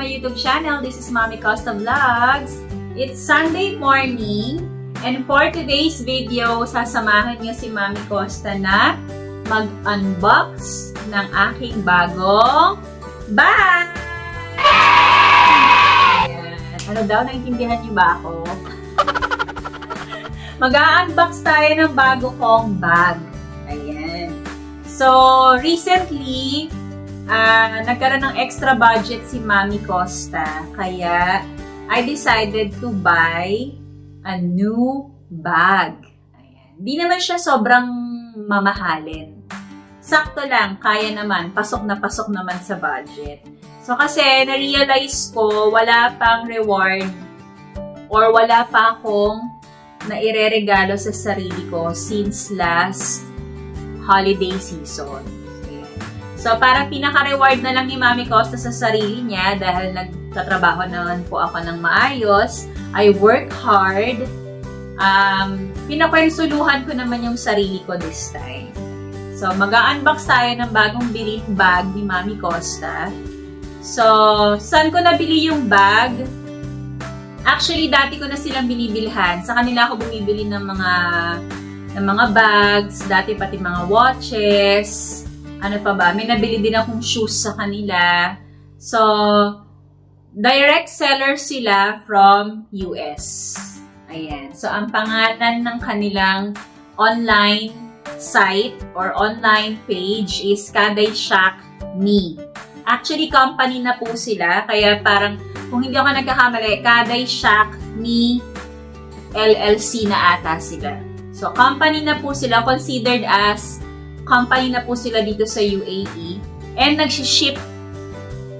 YouTube channel. This is Mommy Costa Vlogs. It's Sunday morning, and for today's video, sasamahan niyo si Mommy Costa na mag-unbox ng aking bagong bag! Ayan. Ano daw? Naintindihan niyo ba ako? Mag-unbox tayo ng bago kong bag. Ayan. So, recently, nagkaroon ng extra budget si Mommy Costa. Kaya, I decided to buy a new bag. Ayan. Di naman siya sobrang mamahalin. Sakto lang, kaya naman. Pasok naman sa budget. So, kasi, na-realize ko, wala pang reward or wala pa akong naireregalo sa sarili ko since last holiday season. So, parang pinaka-reward na lang ni Mommy Costa sa sarili niya dahil nagtatrabaho naman po ako ng maayos. I work hard. Pinapainsuluhan ko naman yung sarili ko this time. So, mag-unbox tayo ng bagong biling bag ni Mommy Costa. So, saan ko nabili yung bag? Actually, dati ko na silang binibilhan. Sa kanila ako bumibili ng mga bags, dati pati mga watches. Ano pa ba? May nabili din akong shoes sa kanila. So, direct seller sila from US. Ayan. So, ang pangalan ng kanilang online site or online page is Kaday Shack Me. Actually, company na po sila. Kaya parang, kung hindi ako nagkakamali, Kaday Shack Me LLC na ata sila. So, company na po sila. Considered as company na po sila dito sa UAE. And nag-ship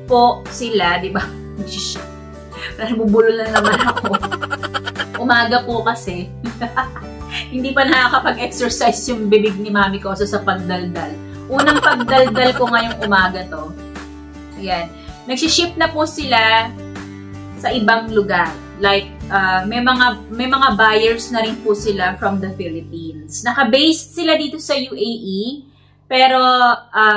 po sila, di ba? Nag-ship. Pero bubulol na naman ako. Umaga po kasi. Hindi pa nakakapag-exercise yung bibig ni Mommy Costa sa pagdaldal. Unang pagdaldal ko ngayong umaga to. Ayan. Nag-ship na po sila sa ibang lugar. Like, may mga buyers na rin po sila from the Philippines. Naka-based sila dito sa UAE, pero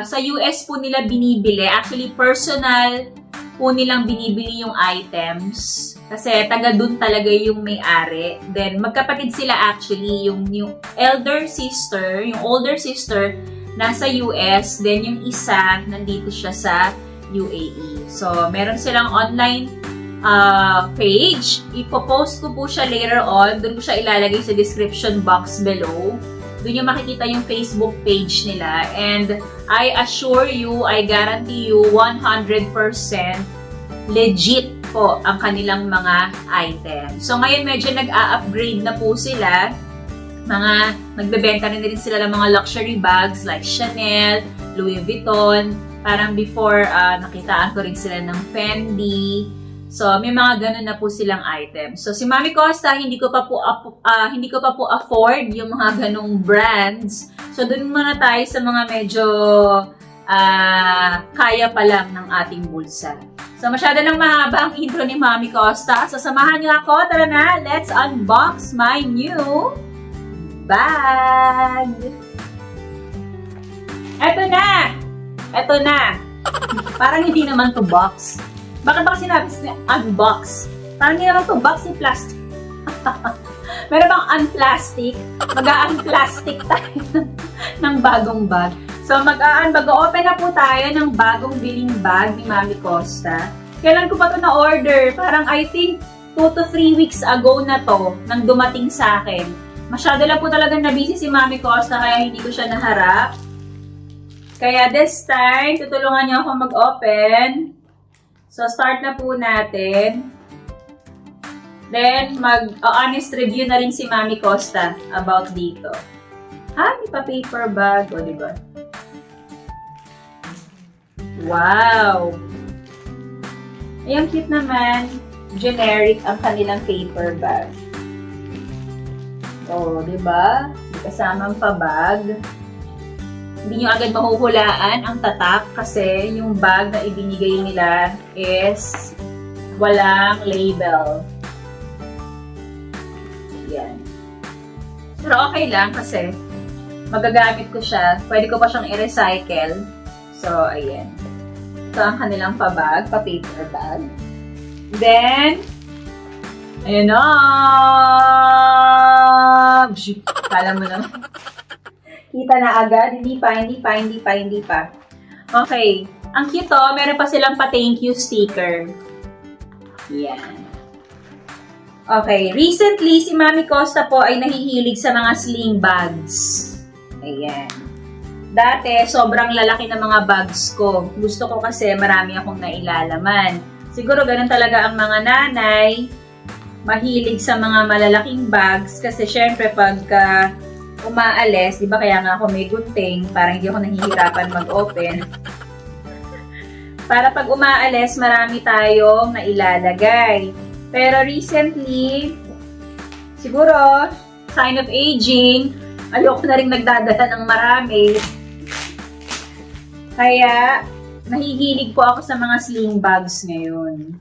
sa US po nila binibili. Actually, personal po nilang binibili yung items. Kasi taga dun talaga yung may-ari. Then, magkapatid sila actually. Yung older sister, nasa US. Then, yung isa, nandito siya sa UAE. So, meron silang online page. Ipopost ko po siya later on. Doon ko siya ilalagay sa description box below. Doon yung makikita yung Facebook page nila. And I assure you, I guarantee you, 100% legit po ang kanilang mga items. So ngayon medyo nag-a-upgrade na po sila. Nagbebenta na rin sila ng mga luxury bags like Chanel, Louis Vuitton. Parang before, nakitaan ko rin sila ng Fendi. So, may mga ganun na po silang items. So, si Mommy Costa, hindi ko pa po afford yung mga ganung brands. So, dun muna tayo sa mga medyo kaya pa lang ng ating bulsa. So, masyado lang mahaba ang intro ni Mommy Costa. So, samahan niyo ako. Tara na, let's unbox my new bag. Eto na. Parang hindi naman to box. Bakit ba kasi sinabi unbox? Parang hindi naman ito box ni plastic. Meron bang unplastic? Mag-a-unplastic tayo ng bagong bag. So, mag-open na po tayo ng bagong biling bag ni Mommy Costa. Kailan ko pa ito na-order? Parang I think 2 to 3 weeks ago na to nang dumating sa akin. Masyado lang po talaga na-busy si Mommy Costa kaya hindi ko siya naharap. Kaya this time, tutulungan niyo ako mag-open. So, start na po natin. Then, mag-honest review na rin si Mommy Costa about dito. May pa-paper bag. O, diba? Wow! Ayan, cute naman. Generic ang kanilang paper bag. O, diba? Kasamang pa-bag. Hindi nyo agad mahuhulaan ang tatak kasi yung bag na ibinigay nila is walang label. Yan. Pero okay lang kasi magagamit ko siya. Pwede ko pa siyang i-recycle. So, ayan. Ito ang kanilang pa-bag, pa-paper bag. Then, ayun na! Kala mo naman. Kita na agad. Hindi pa. Okay. Ang cute to, meron pa silang pa-thank you sticker. Yan. Okay. Recently, si Mami Costa po ay nahihilig sa mga sling bags. Ayan. Dati, sobrang lalaki ng mga bags ko. Gusto ko kasi marami akong nailalaman. Siguro ganun talaga ang mga nanay. Mahilig sa mga malalaking bags. Kasi syempre, pagka umaalis, di ba kaya nga ako may gunting, para hindi ako nahihirapan mag-open. Para pag umaalis, marami tayong nailalagay. Pero recently, siguro, sign of aging, ayoko na rin nagdadala ng marami. Kaya, nahihilig po ako sa mga sling bags ngayon.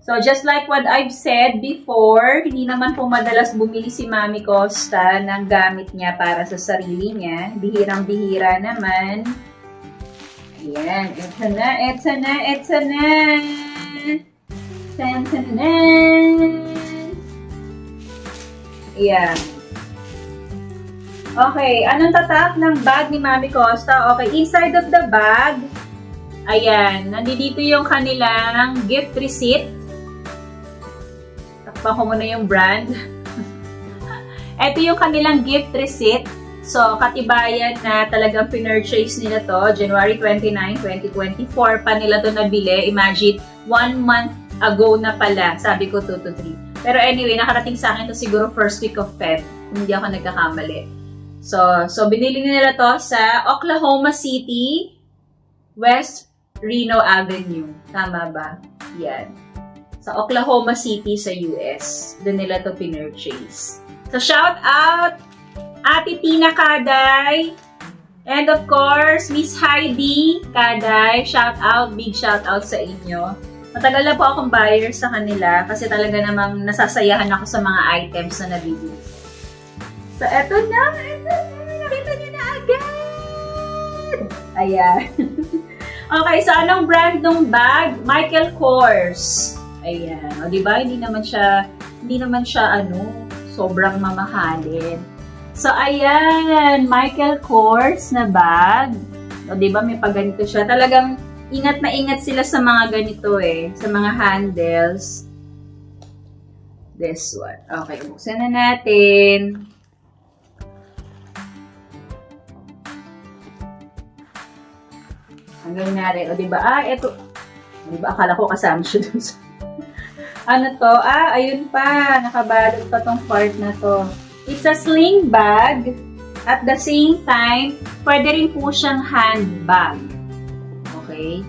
So, just like what I've said before, hindi naman po madalas bumili si Mami Costa ng gamit niya para sa sarili niya. Bihirang-bihira naman. Ayan, ito na. Ayan. Okay, anong tatak ng bag ni Mami Costa? Okay, inside of the bag, ayan, nandito yung kanilang gift receipt. Takpan ko muna yung brand. Ito yung kanilang gift receipt. So, katibayan na talagang pinurchase nila to. January 29, 2024 pa nila to nabili. Imagine, 1 month ago na pala. Sabi ko 2 to 3. Pero anyway, nakarating sa akin to siguro first week of Feb. Hindi ako nagkakamali. So binili nila to sa Oklahoma City, West Reno Avenue. Tama ba? Yan. Sa Oklahoma City sa US. Doon nila to pinurchase. So, shout out Ate Tina Kaday. And of course, Miss Heidi Kaday. Shout out, big shout out sa inyo. Matagal na po akong buyer sa kanila kasi talaga namang nasasayahan ako sa mga items na nabibili. So, eto na. Nakita niyo na agad. Ayan. Okay, so anong brand ng bag? Michael Kors. Ayan. O, diba? Hindi naman siya sobrang mamahalin. So, ayan. Michael Kors na bag. O, diba? May paganito siya. Talagang ingat na ingat sila sa mga ganito eh. Sa mga handles. This one. Okay, buksan na natin. Ang gawin natin. O, diba? Ito. Diba? Akala ko kasama siya dun sa... Ano to? Ayun pa. Nakabalot pa tong part na to. It's a sling bag. At the same time, pwede rin po siyang handbag. Okay?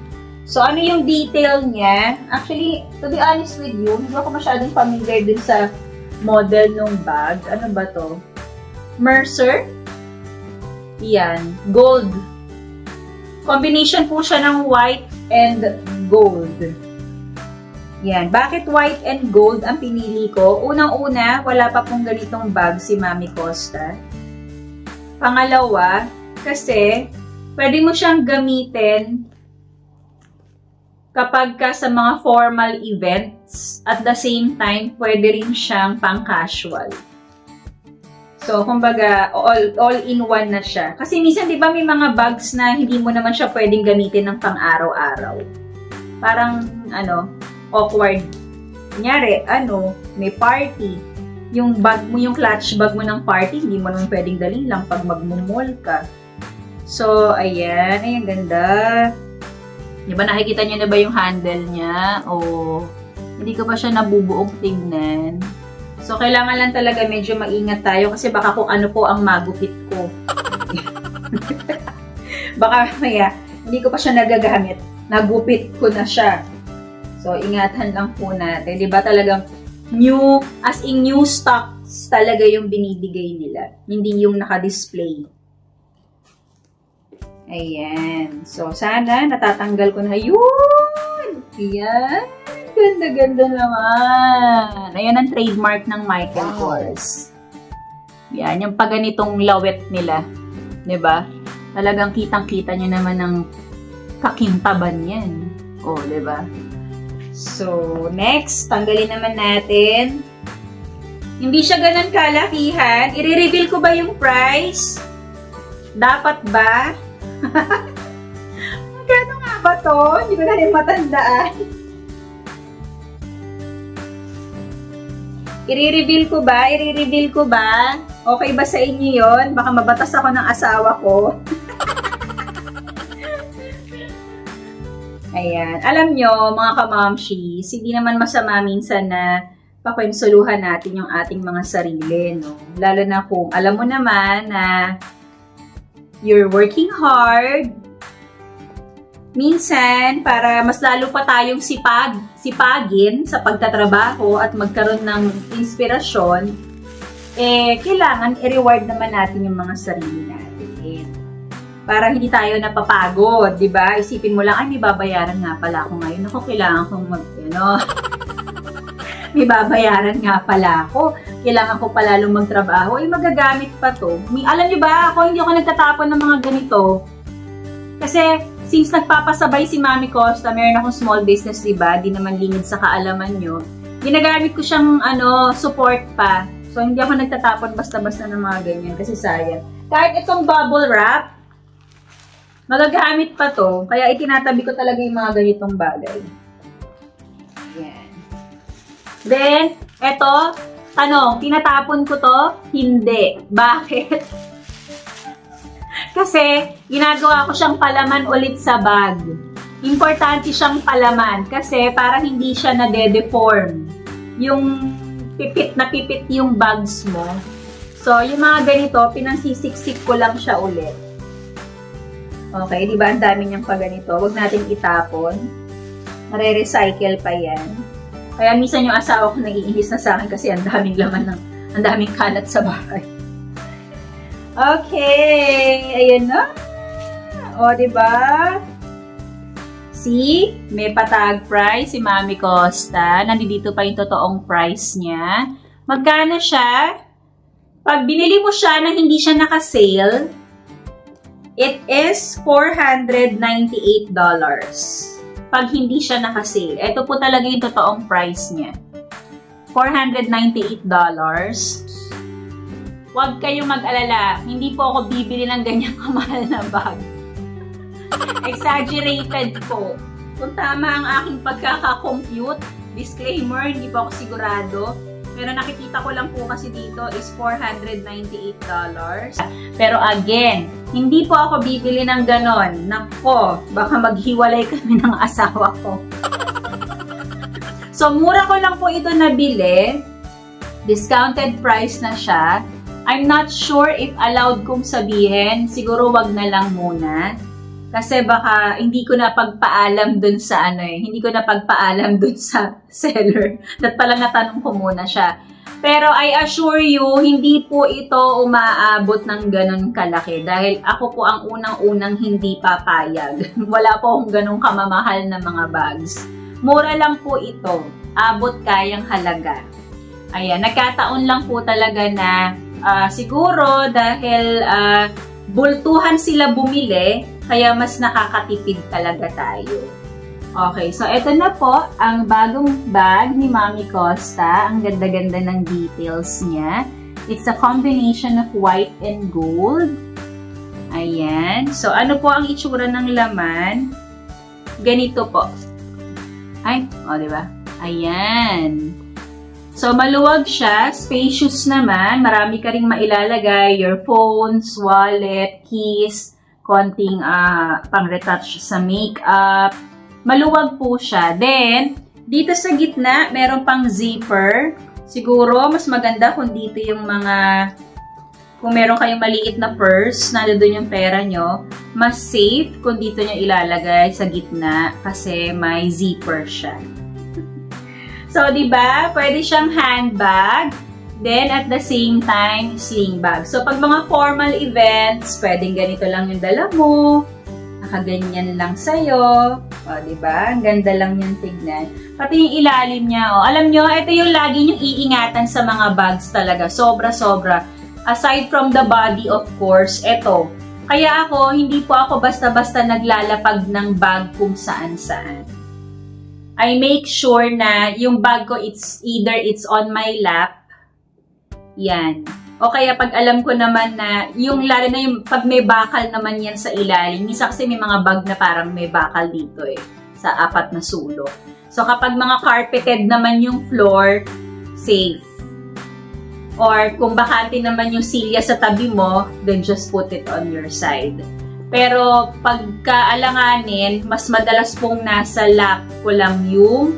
So, ano yung detail niya? Actually, to be honest with you, hindi ako masyadong familiar din sa model ng bag. Ano ba to? Mercer? Yan. Gold. Combination po siya ng white and gold. Yan. Bakit white and gold ang pinili ko? Unang-una, wala pa pong ganitong bag si Mami Costa. Pangalawa, kasi pwede mo siyang gamitin kapag ka sa mga formal events. At the same time, pwede rin siyang pang-casual. So, kumbaga, all-in-one na siya. Kasi minsan, di ba, may mga bags na hindi mo naman siya pwedeng gamitin ng pang-araw-araw. Parang, awkward. Kunyari, may party. Yung bag mo, yung clutch bag mo ng party, hindi mo naman pwedeng dalhin lang pag magmumall ka. So, ayan. Ayan, ganda. Di ba, nakikita niyo na ba yung handle niya? O, hindi ko pa siya nabubuong tignan. So, kailangan lang talaga medyo maingat tayo kasi baka kung ano po ang magupit ko. Baka maya, hindi ko pa siya nagagamit. Nagupit ko na siya. So, ingatan lang po natin. Diba talagang new, as in new stocks talaga yung binibigay nila. Hindi yung naka-display. Ayan. So, sana natatanggal ko na. Yun! Ayan. Ganda-ganda naman. Ayan ang trademark ng Michael Kors. Yan, yung paganitong lawet nila. Diba? Talagang kitang-kita nyo naman ng kakintaban yan. O, diba? So, next, tanggalin naman natin. Hindi siya ganun kalakihan. I-reveal ko ba yung price? Dapat ba? Magkano nga ba to? Hindi ko na rin matandaan. I-reveal ko ba? I-reveal ko ba? Okay ba sa inyo yon? Baka mabatas ako ng asawa ko. Ayan. Alam nyo, mga kamamshis, hindi naman masama minsan na pakwensuluhan natin yung ating mga sarili, no? Lalo na kung alam mo naman na you're working hard. Minsan, para mas lalo pa tayong sipagin sa pagtatrabaho at magkaroon ng inspirasyon, kailangan i-reward naman natin yung mga sarili natin. Para hindi tayo napapagod, di ba? Isipin mo lang, ay, may babayaran nga pala ako ngayon. Ako, kailangan kong may babayaran nga pala ako. Kailangan ko pala magtrabaho. Magagamit pa to. Alam nyo ba, hindi ako nagtatapon ng mga ganito. Kasi, since nagpapasabay si Mami Costa, meron akong small business, di ba? Di naman lingid sa kaalaman nyo. Ginagamit ko siyang, support pa. So, hindi ako nagtatapon basta-basta ng mga ganyan. Kasi sayang. Kahit itong bubble wrap, magagamit pa to. Kaya itinatabi ko talaga yung mga ganitong bagay. Ayan. Then, eto, tanong, tinatapon ko to? Hindi. Bakit? Kasi, ginagawa ko siyang palaman ulit sa bag. Importante siyang palaman kasi para hindi siya nade-deform. Yung pipit na pipit yung bags mo. So, yung mga ganito, pinansisiksik ko lang siya ulit. Okay, di ba? Ang dami niyang pa ganito. Huwag natin itapon. Mare-recycle pa yan. Kaya minsan yung asawa ko nag-iinis na sa akin kasi ang daming laman ang daming kalat sa bahay. Okay, ayun na. O, di ba? See? May patag price si Mami Costa. Nandito pa yung totoong price niya. Magkano siya? Pag binili mo siya na hindi siya naka-sale, it is $498. Pag hindi siya naka-sale. Ito po talaga yung totoong price niya. $498. Huwag kayong mag-alala. Hindi po ako bibili ng ganyang kamahal na bag. Exaggerated po. Kung tama ang aking pagkaka-compute, disclaimer, hindi po ako sigurado. Pero nakikita ko lang po kasi dito is $498. Pero again, hindi po ako bibili ng ganon. Nako, baka maghiwalay kami ng asawa ko. So, mura ko lang po ito nabili. Discounted price na siya. I'm not sure if allowed kong sabihin. Siguro wag na lang muna. Kasi baka hindi ko na pagpaalam dun sa hindi ko na pagpaalam dun sa seller. That pala natanong ko muna siya. Pero I assure you, hindi po ito umaabot ng ganun kalaki. Dahil ako po ang unang-unang hindi papayag. Wala po akong ganun kamamahal na mga bags. Mura lang po ito. Abot kayang halaga. Ayan, nagkataon lang po talaga na siguro dahil bultuhan sila bumili, kaya mas nakakatipid talaga tayo. Okay, so ito na po ang bagong bag ni Mami Costa. Ang ganda-ganda ng details niya. It's a combination of white and gold. Ayan. So ano po ang itsura ng laman? Ganito po. Ay, diba? Ayan. So, maluwag siya, spacious naman, marami ka ring mailalagay, your phones, wallet, keys, konting pang-retouch sa makeup. Maluwag po siya. Then, dito sa gitna, meron pang zipper. Siguro, mas maganda kung dito yung kung meron kayong maliit na purse, nandoon yung pera nyo, mas safe kung dito nyo ilalagay sa gitna kasi may zipper siya. So, diba? Pwede siyang handbag. Then, at the same time, sling bag. So, pag mga formal events, pwedeng ganito lang yung dala mo. Nakaganyan lang sa'yo. O, diba? Ang ganda lang yung tignan. Pati yung ilalim niya, o. Alam nyo, ito yung lagi yung iingatan sa mga bags talaga. Sobra-sobra. Aside from the body, of course, ito. Kaya hindi po ako basta-basta naglalapag ng bag kung saan-saan. I make sure na yung bag ko, it's on my lap. Yan. O kaya pag alam ko naman na, lalo na yung pag may bakal naman yan sa ilalim. Minsan kasi may mga bag na parang may bakal dito sa 4 na sulok. So kapag mga carpeted naman yung floor, safe. Or kung bakante naman yung silya sa tabi mo, then just put it on your side. Pero pagkaalanganin, mas madalas pong nasa lap ko lang yung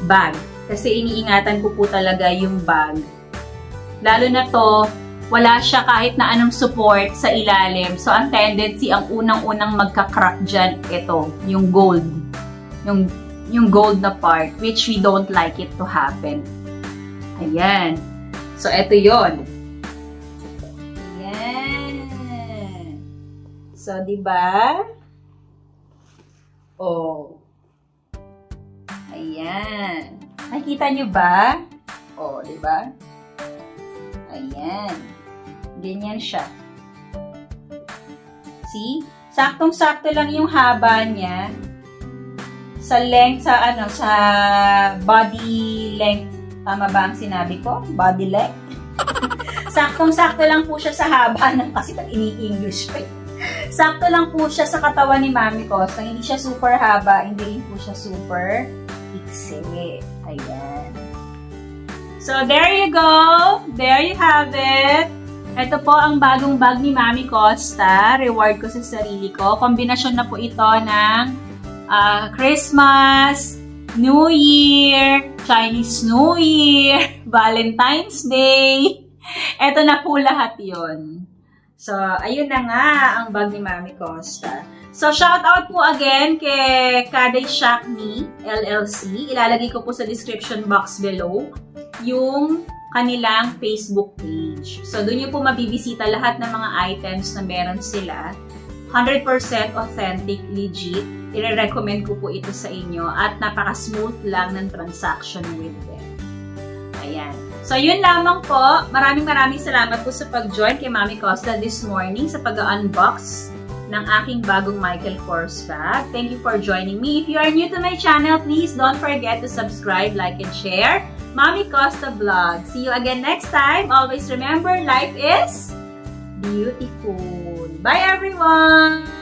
bag. Kasi iniingatan ko po talaga yung bag. Lalo na to, wala siya kahit na anong support sa ilalim. So ang tendency, ang unang-unang magka-crack dyan, ito, yung gold. Yung gold na part, which we don't like it to happen. Ayan. So, ito yon. Ayan. So, diba? Oh. Ayan. Nakikita nyo ba? Oh, diba? Ayan. Ganyan siya. See? Saktong-sakto lang yung haba niya. Sa length, sa body length. Tama ba ang sinabi ko? Body length? Saktong-sakto lang po siya sa haba ng, kasi pag ini-English pa. Sakto lang po siya sa katawan ni Mami Costa. Hindi siya super haba, hindi rin po siya super iksi. Ayan. So, there you go. There you have it. Ito po ang bagong bag ni Mami Costa. Reward ko sa sarili ko. Kombinasyon na po ito ng Christmas, New Year, Chinese New Year, Valentine's Day. Ito na po lahat yon. So, ayun na nga ang bag ni Mami Costa. So, shout out po again kay Kaday Shakni, LLC. Ilalagay ko po sa description box below yung kanilang Facebook page. So, doon nyo po mabibisita lahat ng mga items na meron sila. 100% authentic, legit. I-recommend ko po ito sa inyo at napaka-smooth lang ng transaction with them. Ayan. So, yun lamang po. Maraming salamat po sa pag-join kay Mami Costa this morning sa pag-unbox ng aking bagong Michael Kors bag. Thank you for joining me. If you are new to my channel, please don't forget to subscribe, like, and share Mami Costa Vlog. See you again next time. Always remember, life is beautiful. Bye, everyone!